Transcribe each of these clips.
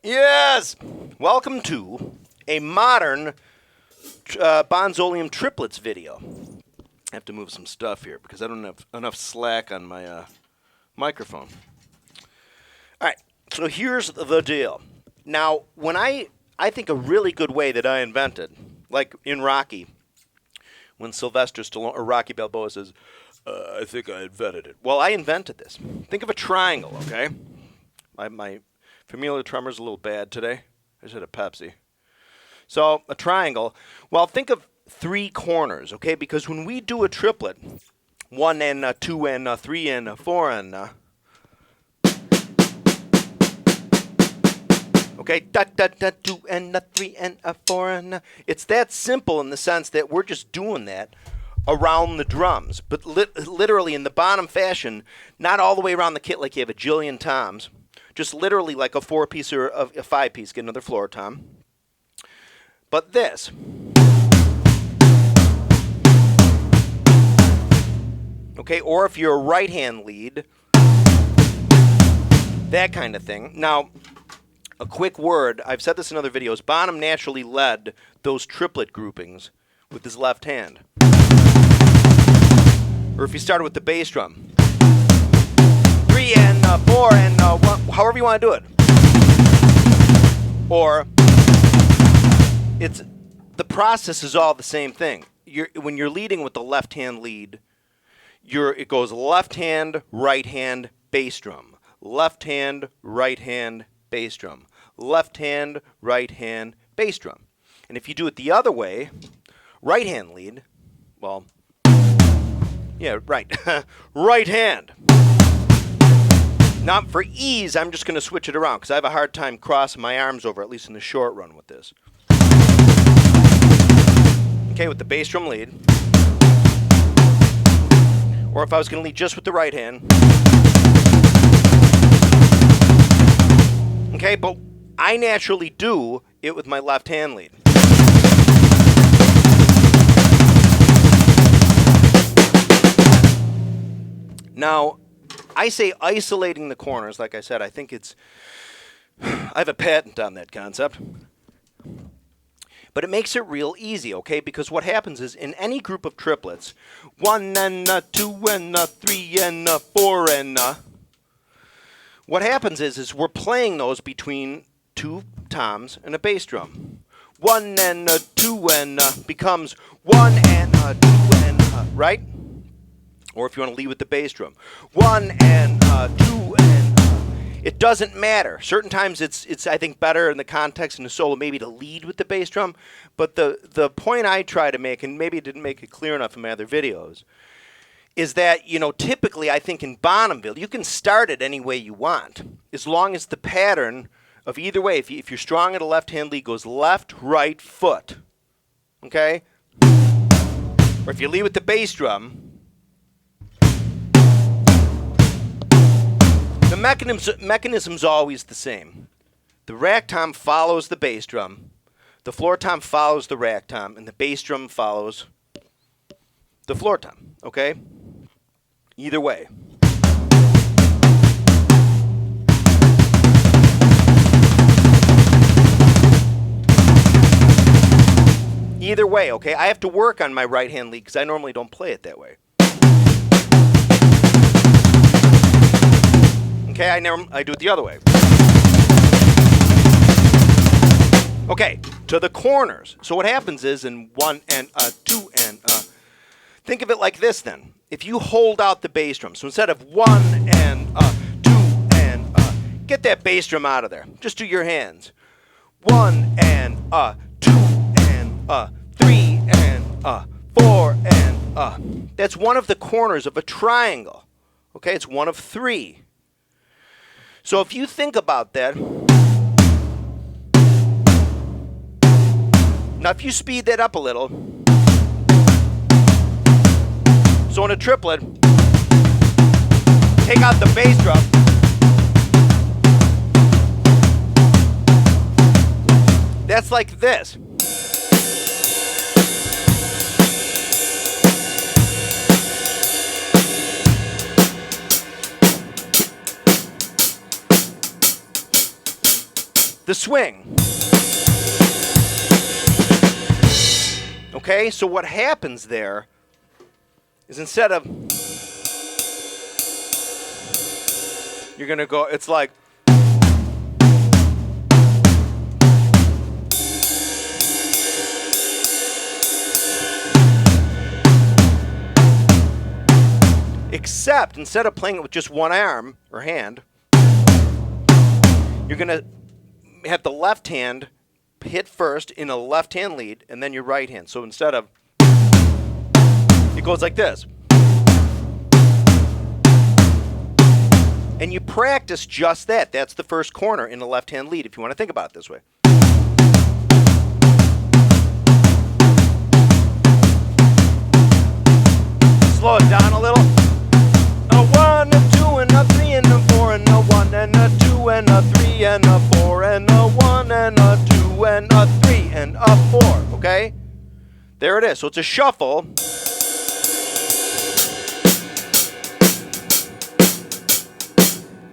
Yes! Welcome to a modern Bonzoleum triplets video. I have to move some stuff here because I don't have enough slack on my microphone. All right, so here's the deal. Now, when I think a really good way that I invented, like in Rocky, when Sylvester Stallone or Rocky Balboa says, I think I invented it. Well, I invented this. Think of a triangle, okay? My familial tremor's a little bad today. I just had a Pepsi. So, a triangle. Well, think of three corners, okay? Because when we do a triplet, 1 and 2 and 3 and 4 and okay, da da da 2 and 3 and 4 and it's that simple in the sense that we're just doing that around the drums, but literally in the Bonham fashion, not all the way around the kit like you have a jillion toms, just literally like a 4-piece or a 5-piece. Get another floor tom. But this. Okay, or if you're a right-hand lead, that kind of thing. Now, a quick word, I've said this in other videos, Bonham naturally led those triplet groupings with his left hand. Or if you started with the bass drum. 3 and 4 and 1, however you want to do it. Or, the process is all the same thing. When you're leading with the left hand lead, it goes left hand, right hand, bass drum. Left hand, right hand, bass drum. Left hand, right hand, bass drum. And if you do it the other way, right hand lead, well, yeah, right. Right hand. Now, for ease, I'm just going to switch it around because I have a hard time crossing my arms over, at least in the short run with this. Okay, with the bass drum lead. Or if I was going to lead just with the right hand. Okay, but I naturally do it with my left hand lead. Now, I say isolating the corners, like I said, I think I have a patent on that concept. But it makes it real easy, okay? Because what happens is in any group of triplets, 1 and 2 and 3 and 4 and what happens is we're playing those between 2 toms and a bass drum. 1 and 2 and becomes 1 and 2 and right? Or if you want to lead with the bass drum, 1 and 2 and it doesn't matter. Certain times it's I think better in the context in the solo maybe to lead with the bass drum. But the point I try to make, and maybe it didn't make it clear enough in my other videos, is that, typically I think in Bonhamville, you can start it any way you want. As long as the pattern of either way, if you're strong at a left-hand lead, goes left, right, foot. Okay? Or if you lead with the bass drum, the mechanism's always the same. The rack tom follows the bass drum. The floor tom follows the rack tom. And the bass drum follows the floor tom. Okay? Either way. Either way, okay? I have to work on my right-hand lead because I normally don't play it that way. Okay, I do it the other way. Okay, to the corners. So what happens is in 1 and 2 and think of it like this then. If you hold out the bass drum, so instead of 1 and 2 and get that bass drum out of there. Just do your hands. 1 and 2 and 3 and 4 and that's one of the corners of a triangle. Okay, it's one of 3. So if you think about that, now if you speed that up a little, so in a triplet, take out the bass drum, that's like this. the swing. Okay, so what happens there is instead of, you're going to go, it's like, except instead of playing it with just one arm or hand, you're going to have the left hand hit first in a left hand lead and then your right hand. So instead of, it goes like this. And you practice just that. That's the first corner in the left hand lead if you want to think about it this way. Slow it down a little. A 1, a 2, and a 3, and a 4, and a 1, and a 2, and a 3, and a 4, and a 1, and a 2, and a 3, and a 4. Okay? There it is. So it's a shuffle.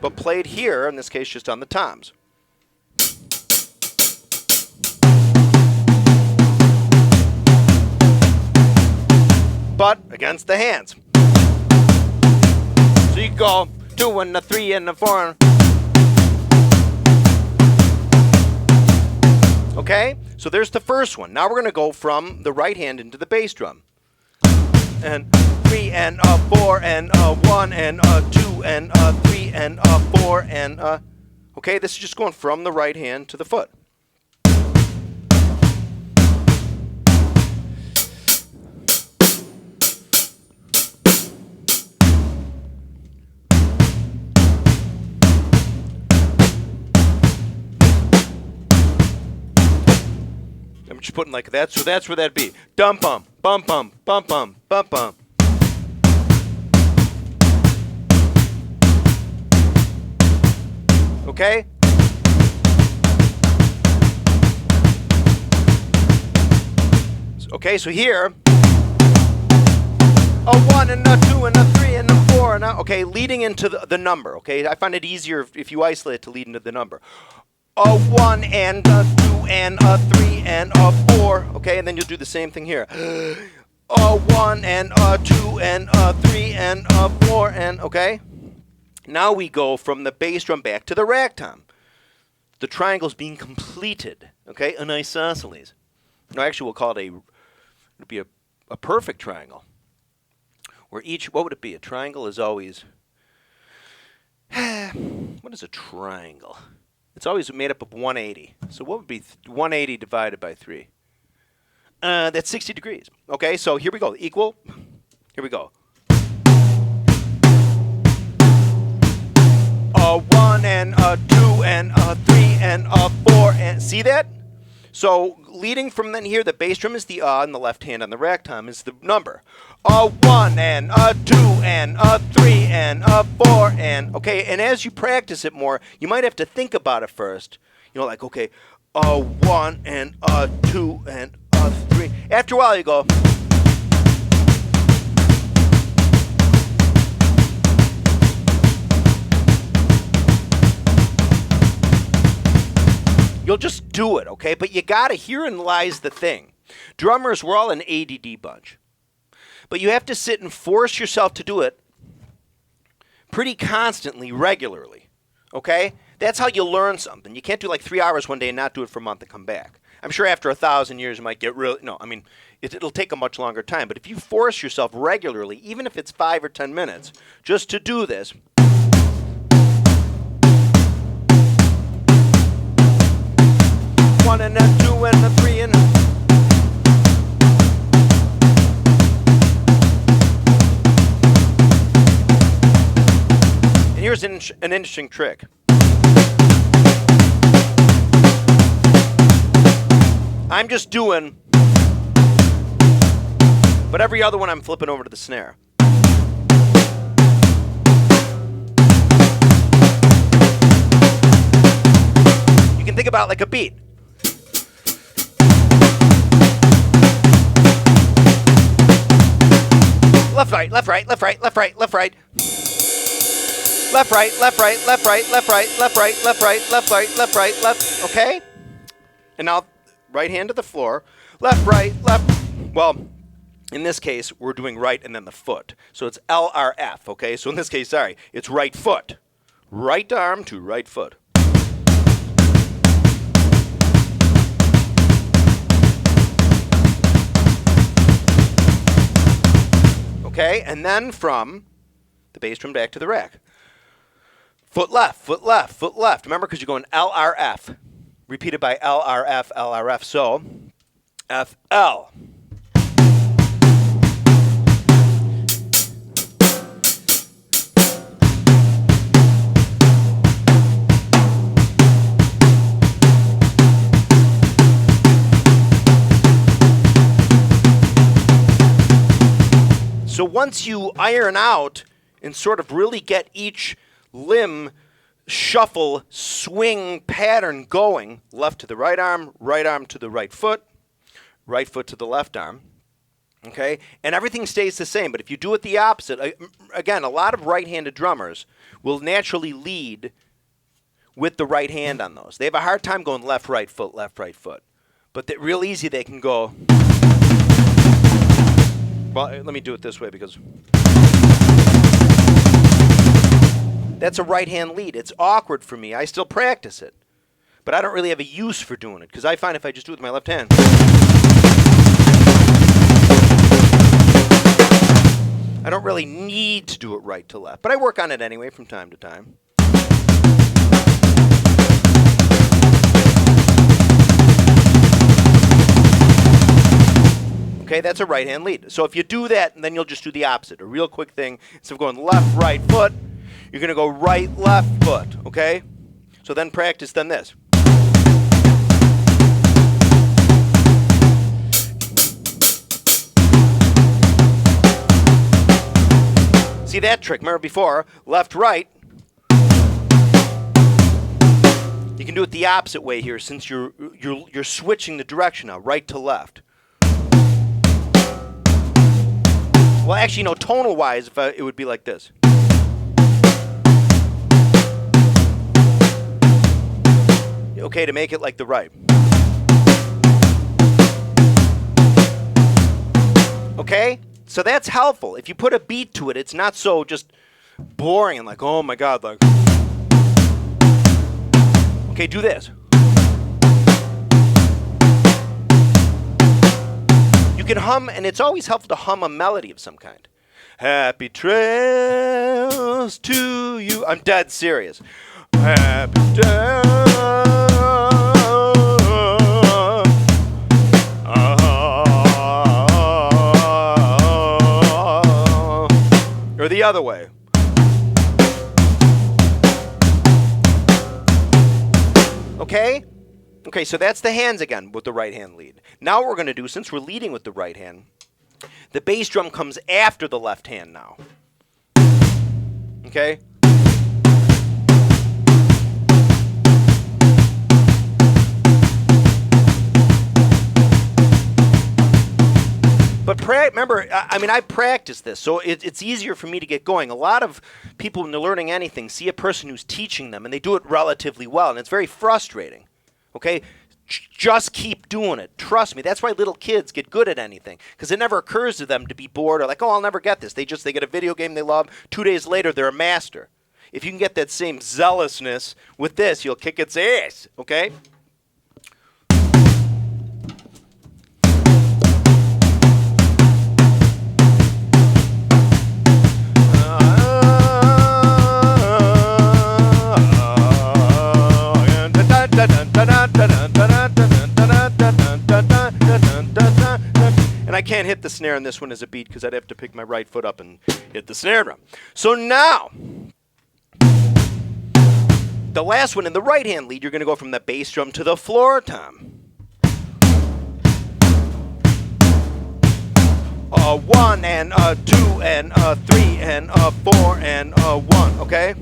But played here, in this case, just on the toms. But against the hands. So you go 2 and a 3 and a 4. Okay? So there's the first one. Now we're going to go from the right hand into the bass drum. And 3 and a 4 and a 1 and a 2 and a 3 and a 4 and a... Okay, this is just going from the right hand to the foot. I'm just putting like that, so that's where that'd be. Dum bum, bum bum, bum bum, bum bum. Okay? Okay, so here, a 1 and a 2 and a 3 and a 4 and a, okay, leading into the number, okay? I find it easier if you isolate it to lead into the number. A 1 and a 2 and a 3 and a 4, okay? And then you'll do the same thing here. A 1 and a 2 and a 3 and a 4 and, okay? Now we go from the bass drum back to the ragtime. The triangle's being completed, okay? An isosceles. No, actually, we'll call it it'll be a perfect triangle. Where each, what would it be? A triangle is always, what is a triangle? It's always made up of 180. So what would be 180 divided by 3? That's 60 degrees. Okay, so here we go. Equal. Here we go. A 1 and a 2 and a 3 and a 4 and... See that? So leading from then here, the bass drum is the and the left hand on the ragtime is the number. A 1 and a 2 and a 3 and a 4 and... Okay, and as you practice it more, you might have to think about it first. You know, like, okay, a 1 and a 2 and a 3. After a while, you go... You'll just do it, okay? But you gotta, herein lies the thing. Drummers, we're all an ADD bunch. But you have to sit and force yourself to do it pretty constantly, regularly, okay? That's how you learn something. You can't do like 3 hours one day and not do it for a month and come back. I'm sure after 1,000 years you might get really, no, I mean, it'll take a much longer time. But if you force yourself regularly, even if it's 5 or 10 minutes, just to do this, 1 and a 2 and a 3 and a... And here's an interesting trick. I'm just doing, but every other one I'm flipping over to the snare. You can think about it like a beat. Left, right, left, right, left, right, left, right, left, right. Left, right, left, right, left, right, left, right, left, right, left, right, left, right, left, right, left. Okay? And now, right hand to the floor. Left, right, left. Well, in this case, we're doing right and then the foot. So it's LRF, okay? So in this case, sorry, it's right foot. Right arm to right foot. Okay, and then from the bass drum back to the rack. Foot left, foot left, foot left. Remember, because you're going LRF. Repeated by LRF, LRF. So, FL. So once you iron out and sort of really get each limb shuffle swing pattern going, left to the right arm to the right foot to the left arm, okay? And everything stays the same, but if you do it the opposite, again, a lot of right-handed drummers will naturally lead with the right hand on those. They have a hard time going left, right foot, left, right foot. But real easy they can go... Well, let me do it this way because that's a right-hand lead. It's awkward for me. I still practice it, but I don't really have a use for doing it because I find if I just do it with my left hand, I don't really need to do it right to left, but I work on it anyway from time to time. Okay, that's a right-hand lead. So if you do that, then you'll just do the opposite. A real quick thing, instead of going left, right foot, you're going to go right, left foot, okay? So then practice then this. See that trick? Remember before, left, right. You can do it the opposite way here since you're switching the direction now, right to left. Well, actually, no, tonal-wise, it would be like this. Okay, to make it like the right. Okay? So that's helpful. If you put a beat to it, it's not so just boring and like, oh my God, like. Okay, do this. You can hum, and it's always helpful to hum a melody of some kind. Happy trails to you. I'm dead serious. Happy trails. Or the other way. Okay? Okay, so that's the hands again with the right hand lead. Now what we're going to do, since we're leading with the right hand, the bass drum comes after the left hand now. Okay? But remember, I mean, I practiced this, so it's easier for me to get going. A lot of people, when they're learning anything, see a person who's teaching them, and they do it relatively well, and it's very frustrating. Okay? Just keep doing it. Trust me. That's why little kids get good at anything, because it never occurs to them to be bored or like, oh, I'll never get this. They get a video game they love. 2 days later, they're a master. If you can get that same zealousness with this, you'll kick its ass. Okay? And I can't hit the snare on this one as a beat because I'd have to pick my right foot up and hit the snare drum. So now, the last one in the right hand lead, you're going to go from the bass drum to the floor tom. A 1 and a 2 and a 3 and a 4 and a 1, okay?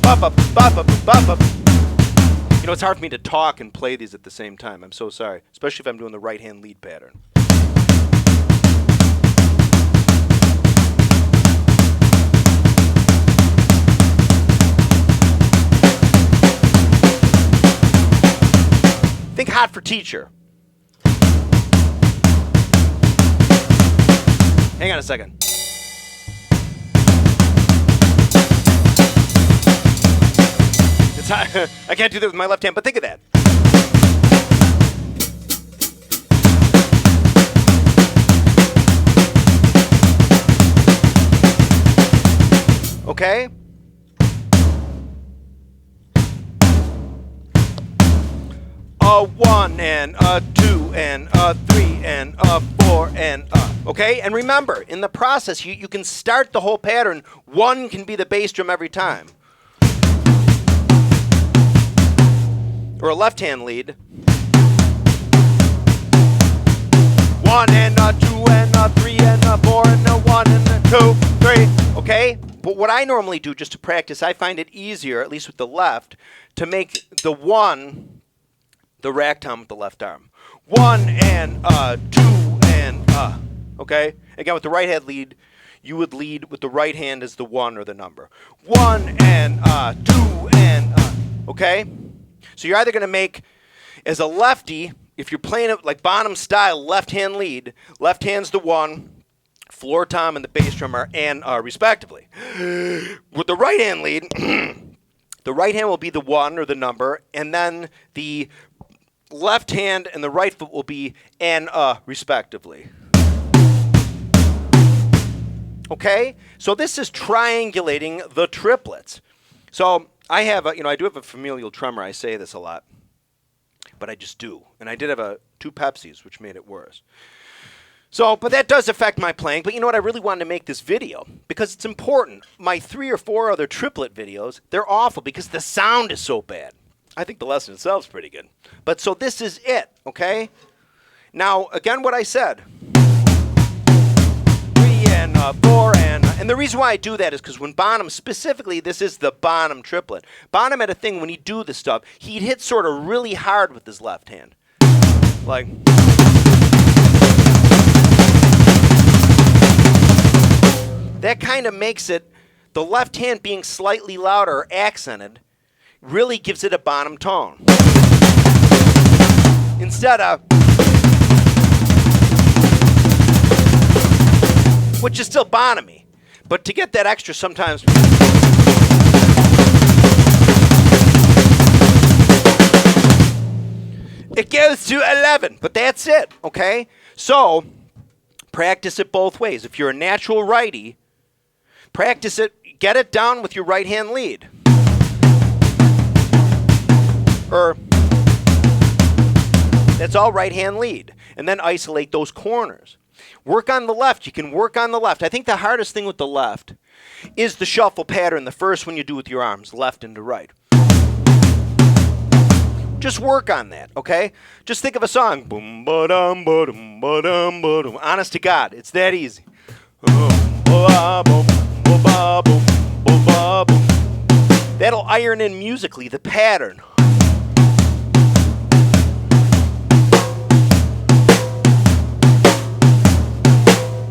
Bop, bop, bop, bop, bop, bop. You know, it's hard for me to talk and play these at the same time. I'm so sorry, especially if I'm doing the right hand lead pattern. hot for teacher. Hang on a second. It's hot. I can't do that with my left hand, but think of that. Okay? A 1 and a 2 and a 3 and a 4 and a... Okay? And remember, in the process, you can start the whole pattern. 1 can be the bass drum every time. Or a left-hand lead. 1 and a 2 and a 3 and a 4 and a 1 and a 2, 3. Okay? But what I normally do just to practice, I find it easier, at least with the left, to make the 1 the rack tom with the left arm. 1 and 2 and okay? Again, with the right hand lead, you would lead with the right hand as the 1 or the number. 1 and 2 and okay? So you're either going to make, as a lefty, if you're playing it like Bonham style, left hand lead, left hand's the 1, floor tom and the bass drum are and respectively. With the right hand lead, the right hand will be the 1 or the number, and then the left hand and the right foot will be and respectively. Okay? So this is triangulating the triplets. So I have I do have a familial tremor. I say this a lot, but I just do. And I did have 2 Pepsis, which made it worse. So, but that does affect my playing. But you know what? I really wanted to make this video because it's important. My 3 or 4 other triplet videos, they're awful because the sound is so bad. I think the lesson itself is pretty good. But so this is it, okay? Now, again, what I said. 3 and 4 and the reason why I do that is because when Bonham, specifically, this is the Bonham triplet. Bonham had a thing when he'd do this stuff, he'd hit sort of really hard with his left hand. Like... That kind of makes it, the left hand being slightly louder or accented, really gives it a Bonham tone. Instead of, which is still Bonham-y, but to get that extra sometimes, it goes to 11, but that's it, okay? So, practice it both ways. If you're a natural righty, practice it, get it down with your right hand lead. Or, that's all right hand lead. And then isolate those corners. Work on the left. You can work on the left. I think the hardest thing with the left is the shuffle pattern, the first one you do with your arms, left and to right. Just work on that, okay? Just think of a song. Boom, ba-dum, ba-dum, ba-dum, ba-dum. Honest to God, it's that easy. That'll iron in musically the pattern.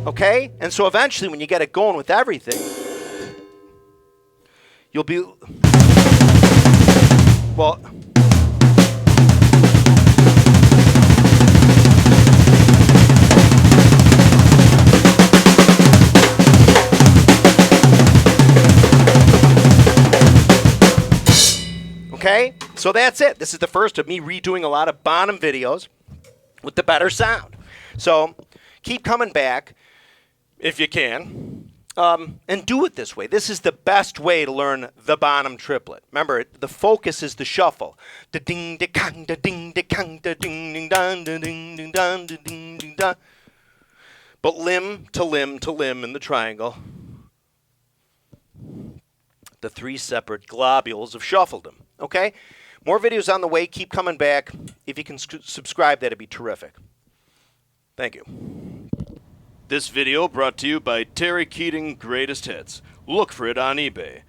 Okay? And so eventually when you get it going with everything, you'll be... Well... Okay, so that's it. This is the first of me redoing a lot of Bonham videos with the better sound. So keep coming back if you can, and do it this way. This is the best way to learn the Bonham triplet. Remember, the focus is the shuffle. Da ding da kang da ding da kang da ding ding dun da ding ding dun da ding ding dun. But limb to limb to limb in the triangle. The 3 separate globules of shuffledom. Okay? More videos on the way. Keep coming back. If you can subscribe, that'd be terrific. Thank you. This video brought to you by Terry Keating Greatest Hits. Look for it on eBay.